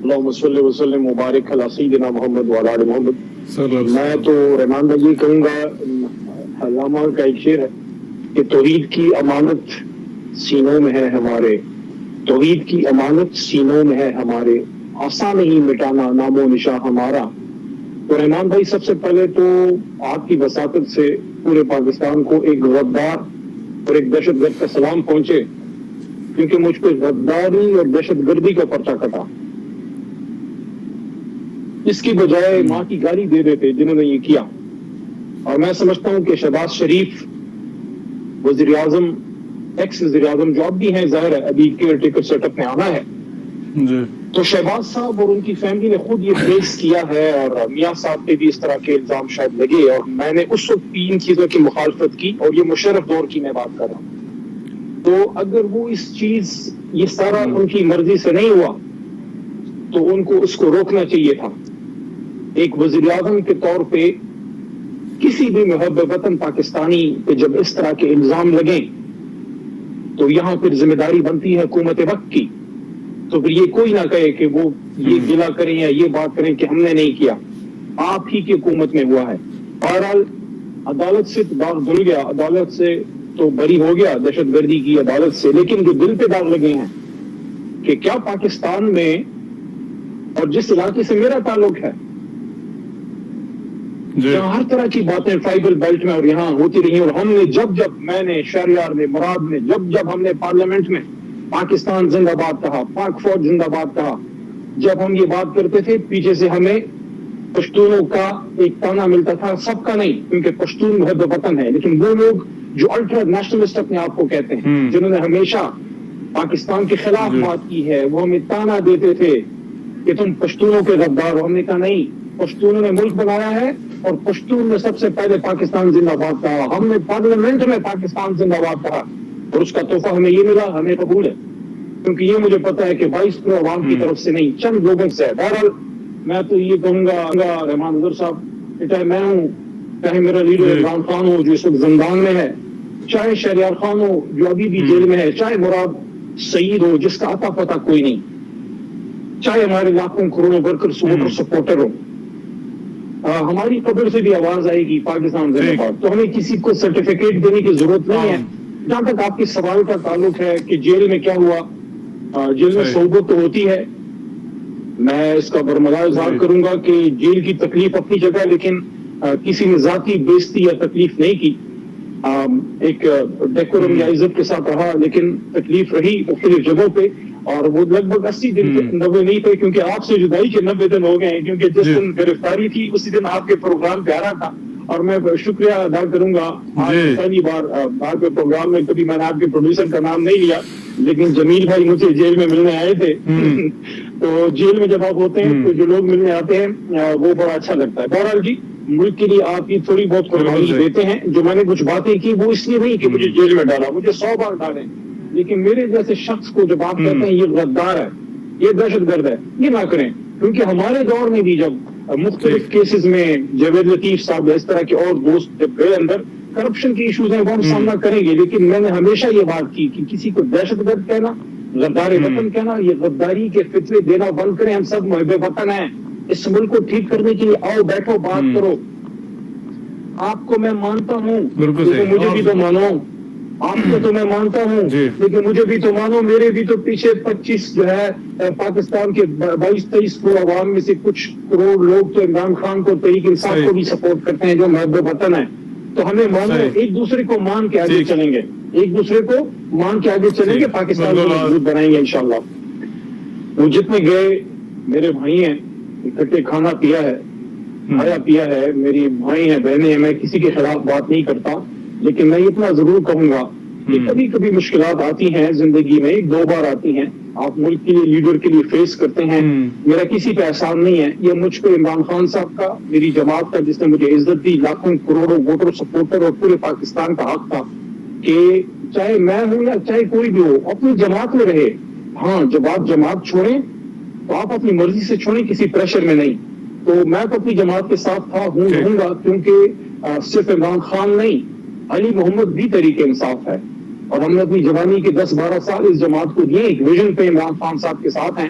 اللہم صلی وسلم مبارک علی سیدنا محمد وعلی آل محمد۔ میں تو رحمان بھائی یہ کہوں گا، علامہ کا ایک شعر ہے کہ توحید کی امانت سینوں میں ہے ہمارے، توحید کی امانت سینوں میں ہے ہمارے، آسان نہیں مٹانا نام و نشاں ہمارا۔ تو رحمان بھائی سب سے پہلے تو آپ کی وساطت سے پورے پاکستان کو ایک غدار اور ایک دہشت گرد کا سلام پہنچے، کیونکہ مجھ پہ غداری اور دہشت گردی کا پرچہ کٹا، اس کی بجائے ماں کی گالی دے دیتے جنہوں نے یہ کیا۔ اور میں سمجھتا ہوں کہ شہباز شریف وزیر اعظم، ایکس وزیر اعظم جو اب بھی ہیں، ظاہر ہے ابھی کیئر ٹیکر سیٹ اپ میں آنا ہے، تو شہباز صاحب اور ان کی فیملی نے خود یہ فیس کیا ہے، اور میاں صاحب پہ بھی اس طرح کے الزام شاید لگے، اور میں نے اس وقت بھی ان چیزوں کی مخالفت کی، اور یہ مشرف دور کی میں بات کر رہا ہوں۔ تو اگر وہ اس چیز، یہ سارا ان کی مرضی سے نہیں ہوا تو ان کو اس کو روکنا چاہیے تھا۔ ایک وزیر اعظم کے طور پہ کسی بھی محب وطن پاکستانی پہ جب اس طرح کے الزام لگیں تو یہاں پھر ذمہ داری بنتی ہے حکومت وقت کی، تو پھر یہ کوئی نہ کہے کہ وہ یہ گلا کریں یا یہ بات کریں کہ ہم نے نہیں کیا، آپ ہی کی حکومت میں ہوا ہے۔ بہرحال عدالت سے داغ دھل گیا، عدالت سے تو بری ہو گیا دہشت گردی کی عدالت سے، لیکن جو دل پہ داغ لگے ہیں کہ کیا پاکستان میں اور جس علاقے سے میرا تعلق ہے جہاں ہر طرح کی باتیں ٹرائبل بیلٹ میں اور یہاں ہوتی رہی، اور ہم نے جب میں نے شہریار نے مراد نے جب ہم نے پارلیمنٹ میں پاکستان زندہ باد کہا، پاک فوج زندہ باد کہا، جب ہم یہ بات کرتے تھے پیچھے سے ہمیں پشتونوں کا ایک تانا ملتا تھا، سب کا نہیں، کیونکہ پشتون محب وطن ہے، لیکن وہ لوگ جو الٹرا نیشنلسٹ اپنے آپ کو کہتے ہیں، جنہوں نے ہمیشہ پاکستان کے خلاف بات کی ہے، وہ ہمیں تانا دیتے تھے کہ تم پشتونوں کے غدار ہو۔ ہم نے کہا نہیں، پشتونوں نے ملک بنایا ہے، اور پشتون نے سب سے پہلے پاکستان زندہ باد کہا، ہم نے پارلیمنٹ میں پاکستان زندہ باد کہا، اور اس کا تحفہ ہمیں یہ ملا، ہمیں قبول ہے، کیونکہ یہ مجھے پتا ہے کہ 22 کروڑ عوام کی طرف سے نہیں، چند لوگوں سے ہے۔ بہرحال میں تو یہ کہوں گا رحمان اظہر صاحب، چاہے میں ہوں، چاہے میرا لیڈر عمران خان ہو جو اس وقت زندان میں ہے، چاہے شہریار خان ہو جو ابھی بھی جیل میں ہے، چاہے مراد سعید ہو جس کا اتا پتا کوئی نہیں، چاہے ہمارے لاکھوں کروڑوں ورکر سپورٹر ہو، ہماری قبر سے بھی آواز آئے گی پاکستان زندہ باد۔ تو ہمیں کسی کو سرٹیفکیٹ دینے کی ضرورت نہیں ہے۔ جہاں تک آپ کے سوال کا تعلق ہے کہ جیل میں کیا ہوا، جیل میں صحبت تو ہوتی ہے، میں اس کا برملا اظہار کروں گا کہ جیل کی تکلیف اپنی جگہ، لیکن کسی نے ذاتی بےزتی یا تکلیف نہیں کی، ایک ڈیکورم یا عزت کے ساتھ رہا، لیکن تکلیف رہی مختلف جگہوں پہ، اور وہ لگ بھگ 80 دن 90 نہیں تھے، کیونکہ آپ سے جدائی کے 90 دن ہو گئے ہیں، کیونکہ جس دن گرفتاری تھی اسی دن آپ کے پروگرام پہ آ رہا تھا، اور میں شکریہ ادا کروں گا آج پہلی بار آپ کے پروگرام میں، کبھی میں نے آپ کے پروڈیوسر کا نام نہیں لیا، لیکن جمیل بھائی مجھے جیل میں ملنے آئے تھے، تو جیل میں جب آپ ہوتے ہیں تو جو لوگ ملنے آتے ہیں وہ بڑا اچھا لگتا ہے۔ بہرحال جی، ملک کے لیے آپ کی تھوڑی بہت قربانی دیتے ہیں، جو میں نے کچھ باتیں کی وہ اس لیے نہیں کہ مجھے جیل میں ڈالا، مجھے 100 بار ڈالیں، لیکن میرے جیسے شخص کو جب آپ کہتے ہیں یہ غدار ہے، یہ دہشت گرد ہے، یہ نہ کریں، کیونکہ ہمارے دور میں بھی جب مختلف کیسز میں جاوید لطیف صاحب اس طرح کے اور دوست جب گئے اندر، کرپشن کی ایشوز ہیں وہ ہم سامنا کریں گے، لیکن میں نے ہمیشہ یہ بات کی کہ کسی کو دہشت گرد کہنا، غدار وطن کہنا، یہ غداری کے فتوے دینا بند کریں۔ ہم سب محب وطن ہیں، اس ملک کو ٹھیک کرنے کے لیے آؤ بیٹھو بات کرو۔ آپ کو میں مانتا ہوں لیکن مجھے بھی تو مانو، آپ کو تو میں مانتا ہوں لیکن مجھے بھی تو مانو، میرے بھی تو پیچھے 25 جو ہے پاکستان کے 22-23 کروڑ عوام میں سے کچھ کروڑ لوگ تو عمران خان کو، تحریک انصاف کو بھی سپورٹ کرتے ہیں، جو محب وطن ہیں، تو ہمیں مانو، ایک دوسرے کو مان کے آگے چلیں گے، ایک دوسرے کو مان کے آگے چلیں گے، پاکستان کو مضبوط بنائیں گے انشاءاللہ۔ وہ جتنے گئے میرے بھائی ہیں، اکٹھے کھانا پیا ہے، کھایا پیا ہے، میری بھائی ہیں بہنیں ہیں، میں کسی کے خلاف بات نہیں کرتا، لیکن میں اتنا ضرور کہوں گا کہ کبھی کبھی مشکلات آتی ہیں زندگی میں، 2 بار آتی ہیں، آپ ملک کے لیے لیڈر کے لیے فیس کرتے ہیں، میرا کسی پہ احسان نہیں ہے، یہ مجھ کو عمران خان صاحب کا، میری جماعت کا جس نے مجھے عزت دی، لاکھوں کروڑوں ووٹر سپورٹر اور پورے پاکستان کا حق تھا کہ چاہے میں ہوں یا چاہے کوئی بھی ہو اپنی جماعت میں رہے۔ ہاں، جب آپ جماعت چھوڑیں تو آپ اپنی مرضی سے چھوڑیں، کسی پریشر میں نہیں۔ تو میں تو اپنی جماعت کے ساتھ تھا، ہوں، رہوں گا، کیونکہ صرف عمران خان نہیں، علی محمد بھی تحریک انصاف ہے، اور ہم نے اپنی جوانی کے 10-12 سال اس جماعت کو دیے، ایک ویژن پہ عمران خان صاحب کے ساتھ ہیں،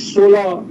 16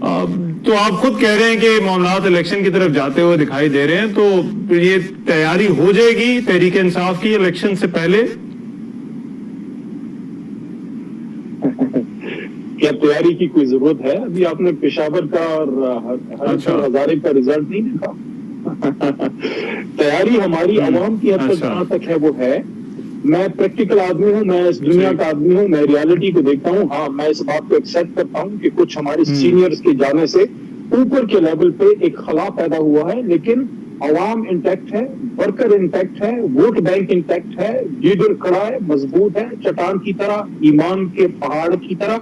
تو آپ خود کہہ رہے ہیں کہ معاملات الیکشن کی طرف جاتے ہوئے دکھائی دے رہے ہیں، تو یہ تیاری ہو جائے گی تحریک انصاف کی الیکشن سے پہلے؟ کیا تیاری کی کوئی ضرورت ہے؟ ابھی آپ نے پشاور کا اور ہزارے کا رزلٹ نہیں دیکھا؟ تیاری ہماری عوام کی حد تک کہاں تک ہے وہ ہے. میں پریکٹیکل آدمی ہوں، میں اس دنیا کا آدمی ہوں، میں ریالٹی کو دیکھتا ہوں. ہاں، میں اس بات کو ایکسپٹ کرتا ہوں کہ کچھ ہمارے سینئرز کے جانے سے اوپر کے لیول پہ ایک خلا پیدا ہوا ہے، لیکن عوام انٹیکٹ ہے، ورکر انٹیکٹ ہے، ووٹ بینک انٹیکٹ ہے، لیڈر کھڑا ہے، مضبوط ہے، چٹان کی طرح، ایمان کے پہاڑ کی طرح.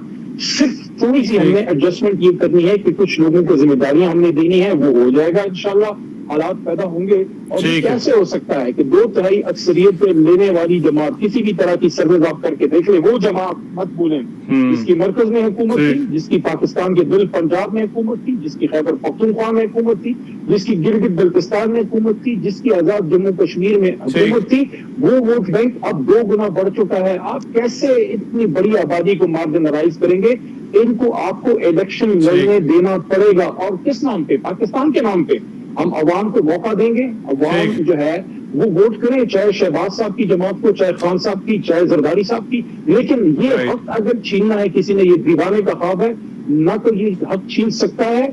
صرف تھوڑی سی ہم نے ایڈجسٹمنٹ یہ کرنی ہے کہ کچھ لوگوں کو ذمہ داریاں ہم نے دینی ہے، وہ ہو جائے گا انشاءاللہ. حالات پیدا ہوں گے. اور کیسے ہو سکتا ہے کہ 2/3 اکثریت پہ لینے والی جماعت کسی بھی طرح کی سروے آپ کر کے دیکھ لیں، وہ جماعت مت بھولیں جس کی مرکز میں حکومت تھی، جس کی پاکستان کے دل پنجاب میں حکومت تھی، جس کی خیبر پختونخوا میں حکومت تھی، جس کی گلگت بلتستان میں حکومت تھی، جس کی آزاد جموں کشمیر میں حکومت تھی، وہ ووٹ بینک اب 2 گنا بڑھ چکا ہے. آپ کیسے اتنی بڑی آبادی کو مارجنلائز کریں گے؟ ان کو آپ کو الیکشن لڑنے دینا پڑے گا. اور کس نام پہ؟ پاکستان کے نام پہ. ہم عوام کو موقع دیں گے، عوام جو ہے وہ ووٹ کریں، چاہے شہباز صاحب کی جماعت کو، چاہے خان صاحب کی، چاہے زرداری صاحب کی. لیکن یہ حق اگر چھیننا ہے کسی نے، یہ دیوانے کا خواب ہے، نہ کوئی یہ حق چھین سکتا ہے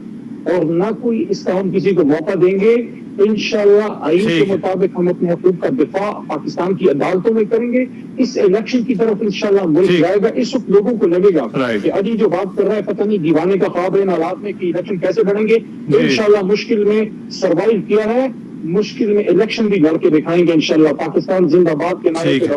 اور نہ کوئی اس کا ہم کسی کو موقع دیں گے. انشاءاللہ آئین کے مطابق ہم اپنے حقوق کا دفاع پاکستان کی عدالتوں میں کریں گے. اس الیکشن کی طرف انشاءاللہ ملک جائے گا. اس وقت لوگوں کو لگے گا کہ علی جو بات کر رہا ہے پتہ نہیں دیوانے کا خواب ہے ان حالات میں کہ الیکشن کیسے بڑھیں گے. انشاءاللہ مشکل میں سروائیو کیا ہے، مشکل میں الیکشن بھی لڑ کے دکھائیں گے انشاءاللہ. پاکستان زندہ باد کے نعرے پہ